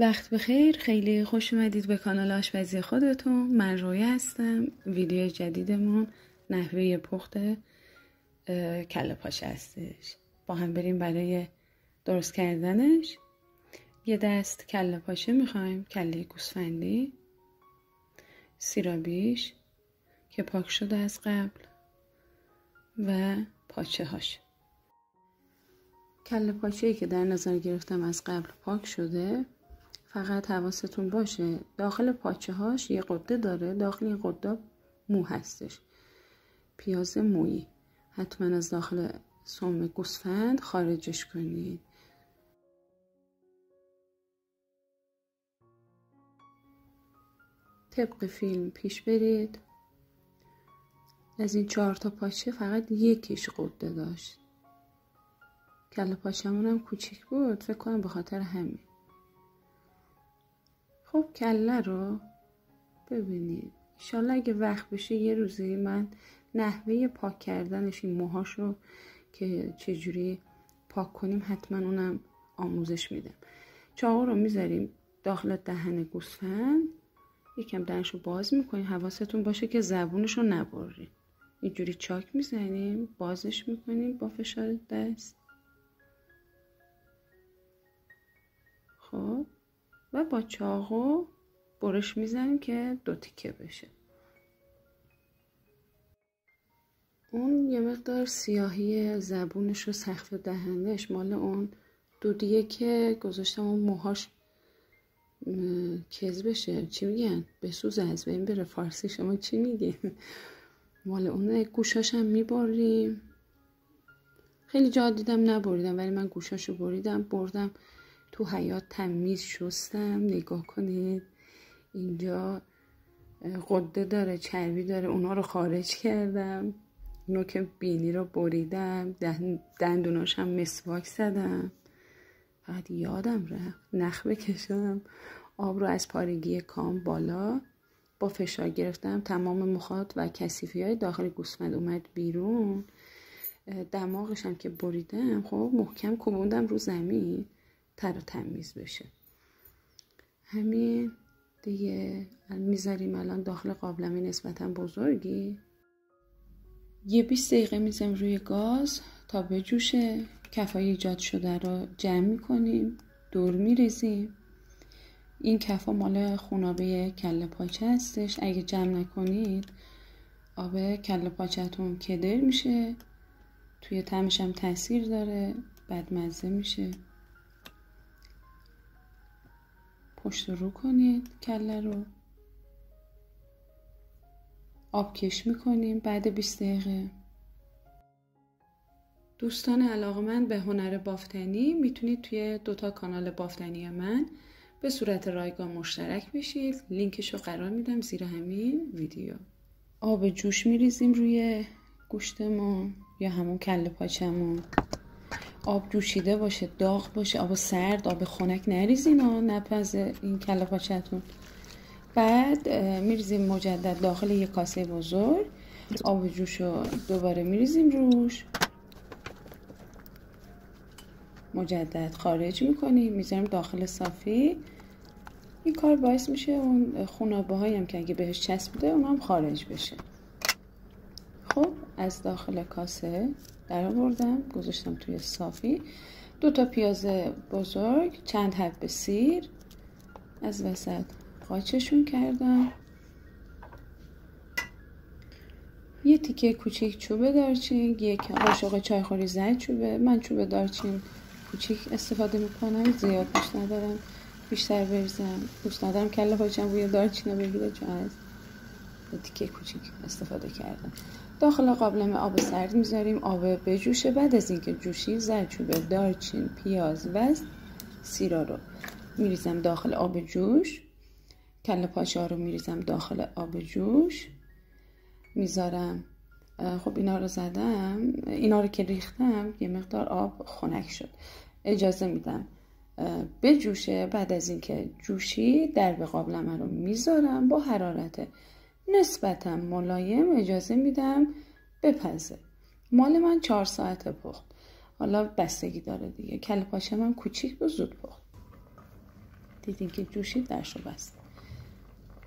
وقت بخیر، خیلی خوش اومدید به کانال آشپزی خودتون. من رویا هستم. ویدیو جدیدمون نحوه پخت کله پاچه هستش. با هم بریم برای درست کردنش. یه دست کله پاچه میخوایم، کله گوسفندی، سیرابیش که پاک شده از قبل و پاچه هاش. کله پاچه‌ای که در نظر گرفتم از قبل پاک شده. فقط حواستون باشه داخل پاچه هاش یه قده داره، داخل این قده مو هستش، پیاز مویی. حتما از داخل سم گوسفند خارجش کنید. طبق فیلم پیش برید. از این 4 تا پاچه فقط یکیش قده داشت. کله پاچمون هم کوچیک بود، فکر کنم به خاطر همین. خب کله رو ببینید. انشالله اگه وقت بشه یه روزی من نحوه پاک کردنش، این موهاشو که چجوری پاک کنیم حتما اونم آموزش میدم. چاقو رو میذاریم داخل دهن گوسفند، یکم دهنشو باز میکنیم. حواستون باشه که زبونشو نبرید. اینجوری چاک میزنیم، بازش میکنیم با فشار دست. خب و با چاقو برش میزنیم که 2 تیکه بشه. اون یه مقدار سیاهی زبونش و سقف دهنش مال اون دودیه که گذاشتم اون موهاش کز بشه. چی میگن؟ بسوزه، از بین بره. فارسی شما چی میگین؟ مال اون. گوشاش هم میبریم. خیلی جا دیدم نبریدم، ولی من گوشاشو بردم تو حیاط تمیز شستم. نگاه کنید اینجا قده داره، چربی داره، اونا رو خارج کردم. نوک بینی رو بریدم، دندوناش هم مسواک زدم. فقط یادم رفت نخ بکشم. آب رو از پارگی کام بالا با فشار گرفتم. تمام مخاط و کثیفی های داخل گوسفند اومد بیرون. دماغش هم که بریدم، خب محکم کوبوندم رو زمین تر و تمیز بشه. همین دیگه. میذاریم الان داخل قابلمه نسبتا بزرگی. یه 20 دقیقه میذاریم روی گاز تا بجوشه. کفای ایجاد شده رو جمع میکنیم، دور میریزیم. این کفا مال خونابه کله پاچه هستش. اگه جمع نکنید آب کله پاچه‌تون کدر میشه، توی طعمش هم تاثیر داره، بدمزه میشه. پشت رو کنید کله رو. آب کش میکنیم بعد 20 دقیقه. دوستان علاقه‌مند به هنر بافتنی میتونید توی 2 تا کانال بافتنی من به صورت رایگان مشترک بشید. لینکشو قرار میدم زیر همین ویدیو. آب جوش میریزیم روی گوشتمون یا همون کله پاچمون. آب جوشیده باشه، داغ باشه، آب سرد، آب خنک نریزین ها، نپزه این کله پاچتون. بعد میریزیم مجدد داخل یک کاسه بزرگ. آب جوش رو دوباره میریزیم روش، مجدد خارج میکنیم، میذاریم داخل صافی. این کار باعث میشه اون خونابه هایم که اگه بهش چسبیده اون هم خارج بشه. خب از داخل کاسه در آوردم، گذاشتم توی صافی. 2 تا پیاز بزرگ، چند حب سیر از وسط قاچشون کردم. یه تیکه کوچیک چوب دارچین، یک قاشق چایخوری زردچوبه. من چوب دارچین کوچیک استفاده میکنم، زیاد دوست ندارم بیشتر بریزم. دوست ندارم کله پاچه‌م بوی دارچین رو بگیره، چون از تیکه کوچیک استفاده کردم. داخل قابلمه آب سرد میذاریم، آب بجوشه. بعد از اینکه جوشید زردچوبه، دارچین، پیاز و سیرا رو میریزم داخل آب جوش. کله پاچه رو میریزم داخل آب جوش میذارم. خب اینا رو زدم، اینا رو که ریختم یه مقدار آب خنک شد. اجازه میدم بجوشه. بعد از اینکه جوشید درب قابلمه رو میذارم با حرارت نسبتا ملایم. اجازه میدم بپزه. مال من 4 ساعت پخت. حالا بستگی داره دیگه. کله پاچه من کوچیک و زود پخت. دیدین که جوشید درشو بست.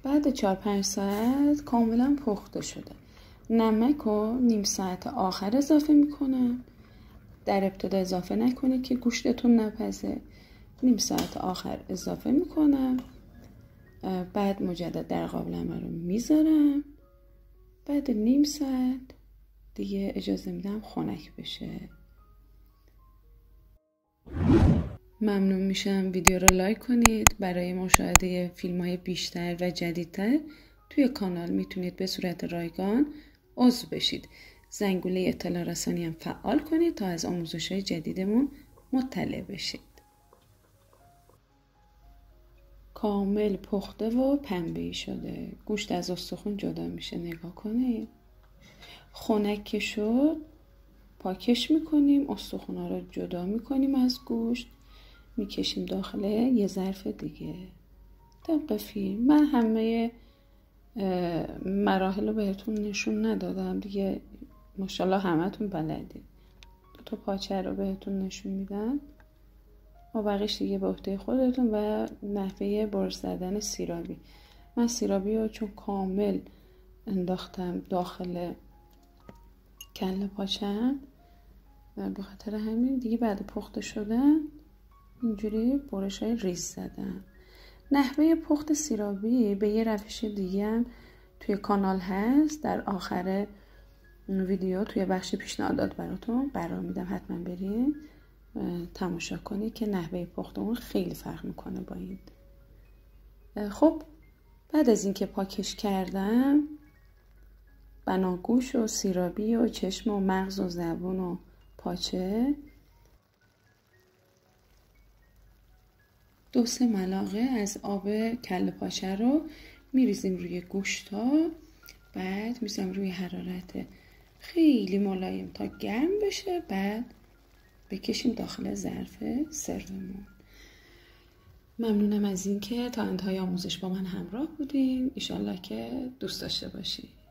بعد 4-5 ساعت کاملا پخته شده. نمک رو نیم ساعت آخر اضافه میکنم. در ابتدا اضافه نکنید که گوشتتون نپزه. نیم ساعت آخر اضافه میکنم. بعد مجدد در قابلمه رو میذارم. بعد نیم ساعت دیگه اجازه میدم خنک بشه. ممنون میشم ویدیو رو لایک کنید. برای مشاهده فیلم‌های بیشتر و جدیدتر توی کانال میتونید به صورت رایگان عضو بشید. زنگوله اطلاع رسانی هم فعال کنید تا از آموزش‌های جدیدمون مطلع بشید. کامل پخته و پنبه‌ای شده. گوشت از استخوان جدا میشه. نگاه کنید. خنک که شد پاکش میکنیم. استخوان‌ها رو جدا میکنیم از گوشت. میکشیم داخل یه ظرف دیگه. طبق فیلم. من همه مراحل رو بهتون نشون ندادم دیگه. ماشاءالله همتون بلدید. 2 پاچه رو بهتون نشون میدم. و بقیش دیگه به عهده خودتون و نحوه برش زدن سیرابی. من سیرابی رو چون کامل انداختم داخل کله پاچم به خاطر همین دیگه بعد پخته شدن اینجوری برش های ریز زدم. نحوه پخت سیرابی به یه روش دیگه هم توی کانال هست. در آخر ویدیو توی بخش پیشنهادات براتون قرار میدم. حتما برید تماشا کنید که نحوه پخت اون خیلی فرق میکنه با این. خب بعد از اینکه پاکش کردم بناگوش و سیرابی و چشم و مغز و زبون و پاچه 2-3 ملاقه از آب کله پاچه رو میریزیم روی گوشتا. بعد میذارم روی حرارت خیلی ملایم تا گرم بشه. بعد بکشیم داخل ظرف سرومون. ممنونم از این که تا انتهای آموزش با من همراه بودین. ان شاءالله که دوست داشته باشید.